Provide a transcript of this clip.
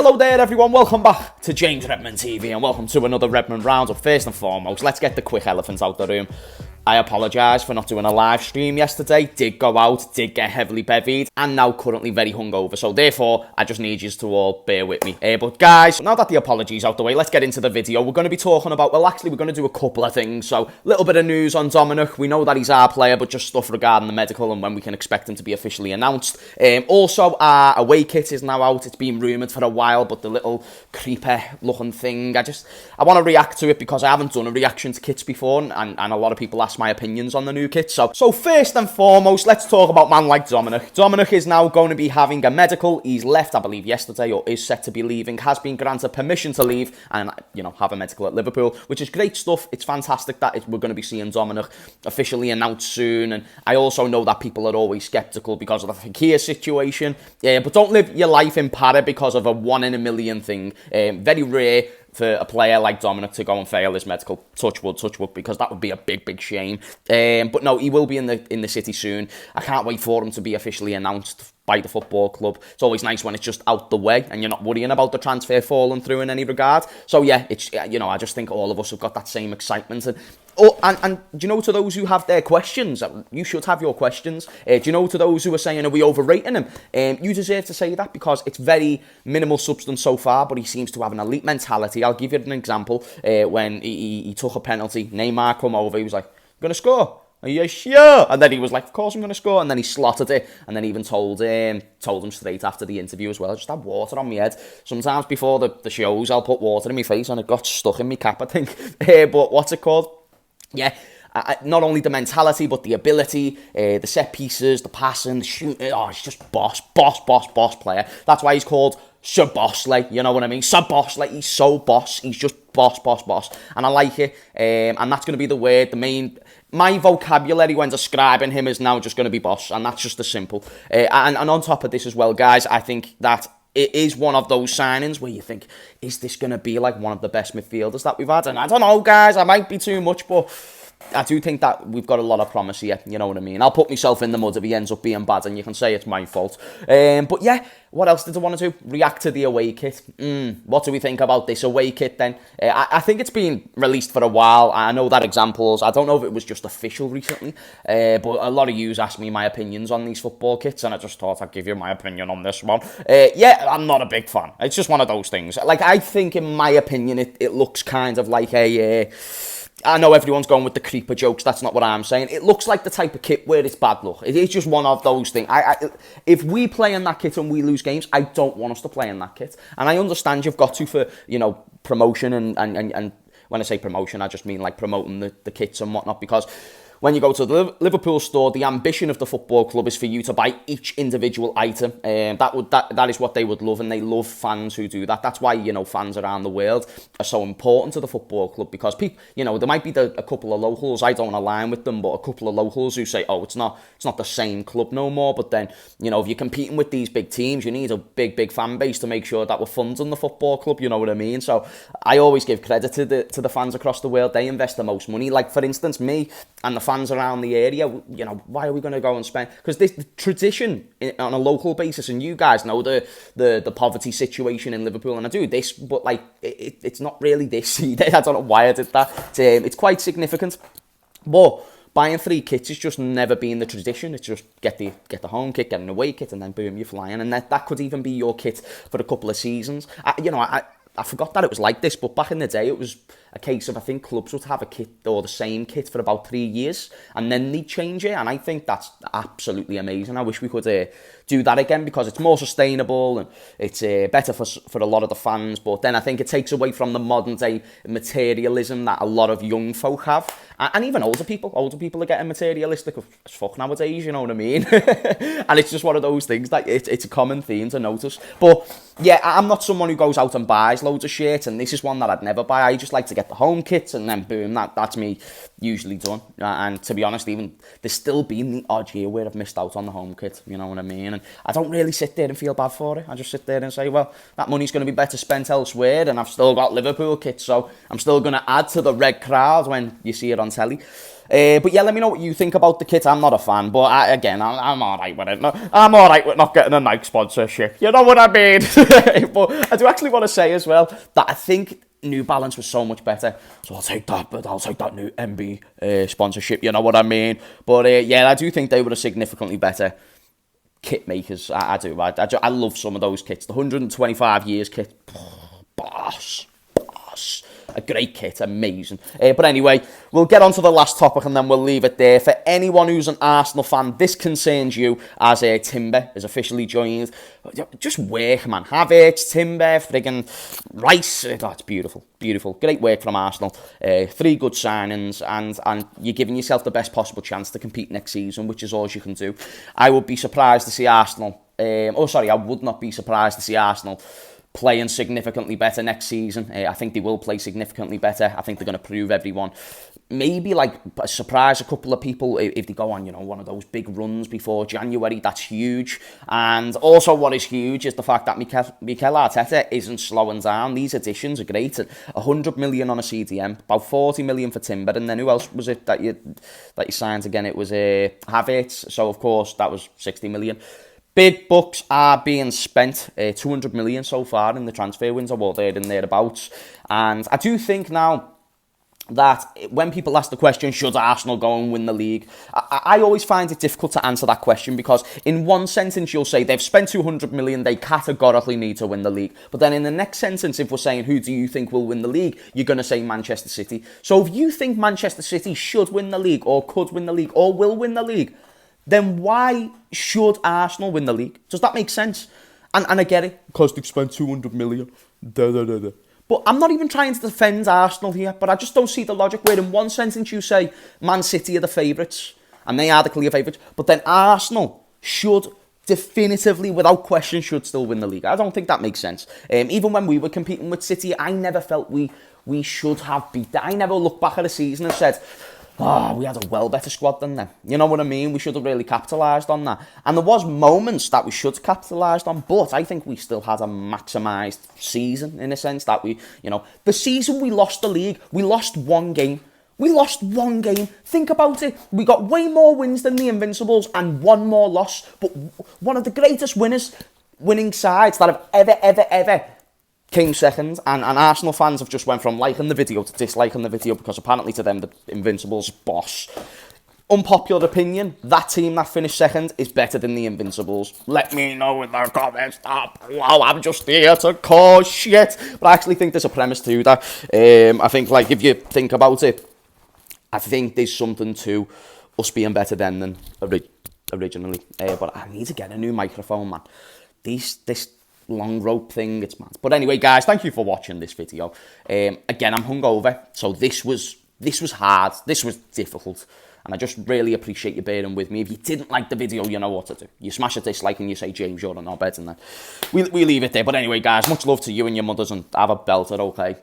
hello there everyone, welcome back to James Redmond TV and welcome to another Redmond Roundup. First and foremost, let's get the quick elephant out the room. I apologise for not doing a live stream yesterday. Did go out, did get heavily bevied, and now currently very hungover. So therefore, I just need you to all bear with me. But guys, now that the apologies out the way, let's get into the video. We're going to be talking about, well actually we're going to do a couple of things. So, a little bit of news on Dominik. We know that he's our player, but just stuff regarding the medical and when we can expect him to be officially announced. Also, our away kit is now out. It's been rumoured for a while, but the little creeper looking thing, I want to react to it because I haven't done a reaction to kits before, and a lot of people ask my opinions on the new kit. So first and foremost, let's talk about man like Dominik. Dominik is now going to be having a medical. He's left, I believe, yesterday, or is set to be leaving, has been granted permission to leave and, have a medical at Liverpool, which is great stuff. It's fantastic that we're going to be seeing Dominik officially announced soon. And I also know that people are always sceptical because of the Fekir situation. But don't live your life in para because of a 1 in a million thing. Very rare for a player like Dominik to go and fail his medical. Touch wood, because that would be a big shame. But no, he will be in the city soon. I can't wait for him to be officially announced by the football club. It's always nice when it's just out the way and you're not worrying about the transfer falling through in any regard. So yeah, it's I just think all of us have got that same excitement. And to those who have their questions, you should have your questions. To those who are saying, are we overrating him? You deserve to say that because it's very minimal substance so far, but he seems to have an elite mentality. I'll give you an example. When he took a penalty, Neymar come over, he was like, "Gonna score? Are you sure?" And then he was like, "Of course I'm going to score." And then he slotted it, and then even told him straight after the interview as well, "I just had water on my head. Sometimes before the shows, I'll put water in my face, and it got stuck in my cap, I think." But what's it called? Yeah. Not only the mentality, but the ability, the set pieces, the passing, the shooting. Oh, he's just boss player. That's why he's called SZOBOSZLAI, you know what I mean? SZOBOSZLAI, he's so boss. He's just boss. And I like it. And that's going to be the word, my vocabulary when describing him is now just going to be boss. And that's just as simple. And on top of this as well, guys, I think that it is one of those signings where you think, is this going to be like one of the best midfielders that we've had? And I don't know, guys, I might be too much, but I do think that we've got a lot of promise here, you know what I mean? I'll put myself in the mud if he ends up being bad, and you can say it's my fault. But yeah, what else did I want to do? React to the away kit. What do we think about this away kit then? I think it's been released for a while. I know that examples, I don't know if it was just official recently, but a lot of yous asked me my opinions on these football kits, and I just thought I'd give you my opinion on this one. Yeah, I'm not a big fan. It's just one of those things. Like, I think, in my opinion, it looks kind of like I know everyone's going with the creeper jokes. That's not what I'm saying. It looks like the type of kit where it's bad luck. It is just one of those things. If we play in that kit and we lose games, I don't want us to play in that kit. And I understand you've got to for, promotion and when I say promotion, I just mean like promoting the kits and whatnot, because when you go to the Liverpool store, the ambition of the football club is for you to buy each individual item. That is what they would love, and they love fans who do that. That's why, fans around the world are so important to the football club, because people, there might be a couple of locals, I don't align with them, but a couple of locals who say, oh, it's not the same club no more. But then, if you're competing with these big teams, you need a big fan base to make sure that we're funding the football club, you know what I mean? So I always give credit to the fans across the world. They invest the most money. Like, for instance, me and the fans around the area, why are we going to go and spend? Because this the tradition on a local basis, and you guys know the poverty situation in Liverpool, and I do this, but like it's not really this. I don't know why I did that. It's quite significant, but buying 3 kits has just never been the tradition. It's just get the home kit, get an away kit, and then boom, you're flying. And that could even be your kit for a couple of seasons. I forgot that it was like this, but back in the day, it was a case of, I think clubs would have a kit or the same kit for about 3 years, and then they'd change it, and I think that's absolutely amazing. I wish we could do that again, because it's more sustainable, and it's better for a lot of the fans, but then I think it takes away from the modern day materialism that a lot of young folk have, and even older people are getting materialistic as fuck nowadays, you know what I mean? And it's just one of those things that it's a common theme to notice. But yeah, I'm not someone who goes out and buys loads of shit, and this is one that I'd never buy. I just like to get the home kits, and then boom, that's me usually done. And to be honest, even there's still been the odd year where I've missed out on the home kit, you know what I mean? And I don't really sit there and feel bad for it. I just sit there and say, well, that money's going to be better spent elsewhere, and I've still got Liverpool kits, so I'm still going to add to the red crowd when you see it on telly. But yeah, let me know what you think about the kit. I'm not a fan, but I'm alright with it. No, I'm alright with not getting a Nike sponsorship. You know what I mean? But I do actually want to say as well that I think New Balance was so much better. So I'll take that, but I'll take that new MB sponsorship. You know what I mean? But yeah, I do think they were a significantly better kit makers. I do. I love some of those kits. The 125 years kit. Boss. A great kit, amazing. But anyway, we'll get on to the last topic and then we'll leave it there. For anyone who's an Arsenal fan, this concerns you, as Timber is officially joined. Just work, man. Havertz, Timber, friggin' Rice. It's beautiful, beautiful. Great work from Arsenal. 3 good signings, and you're giving yourself the best possible chance to compete next season, which is all you can do. I would be surprised to see Arsenal. I would not be surprised to see Arsenal playing significantly better next season. I think they will play significantly better. I think they're going to prove everyone. Maybe like surprise a couple of people if they go on, one of those big runs before January. That's huge. And also what is huge is the fact that Mikel Arteta isn't slowing down. These additions are great. 100 million on a CDM, about 40 million for Timber, and then who else was it that you signed again? It was Havertz. So of course that was 60 million. Big bucks are being spent, 200 million so far in the transfer window, or there and thereabouts. And I do think now that when people ask the question, should Arsenal go and win the league? I always find it difficult to answer that question, because in one sentence you'll say they've spent 200 million, they categorically need to win the league. But then in the next sentence, if we're saying who do you think will win the league, you're going to say Manchester City. So if you think Manchester City should win the league, or could win the league, or will win the league, then why should Arsenal win the league? Does that make sense? And I get it, because they've spent 200 million. But I'm not even trying to defend Arsenal here, but I just don't see the logic where in one sentence you say Man City are the favourites, and they are the clear favourites, but then Arsenal should definitively, without question, should still win the league. I don't think that makes sense. Even when we were competing with City, I never felt we should have beat that. I never looked back at a season and said, we had a well better squad than them. You know what I mean? We should have really capitalised on that. And there was moments that we should have capitalised on, but I think we still had a maximised season, in a sense that the season we lost the league, we lost one game. Think about it. We got way more wins than the Invincibles and one more loss. But one of the greatest winning sides that have ever came second, and Arsenal fans have just went from liking the video to disliking the video, because apparently to them the Invincibles boss. Unpopular opinion, that team that finished second is better than the Invincibles. Let me know in the comments down below. I'm just here to cause shit. But I actually think there's a premise to that. I think, like, if you think about it, I think there's something to us being better than originally. But I need to get a new microphone, man. This long rope thing, it's mad. But anyway, guys, thank you for watching this video. Again, I'm hungover, so this was hard, this was difficult, and I just really appreciate you bearing with me. If you didn't like the video, you know what to do. You smash a dislike and you say, James, you're a knobhead, and then we leave it there. But anyway, guys, much love to you and your mothers, and have a belter, okay?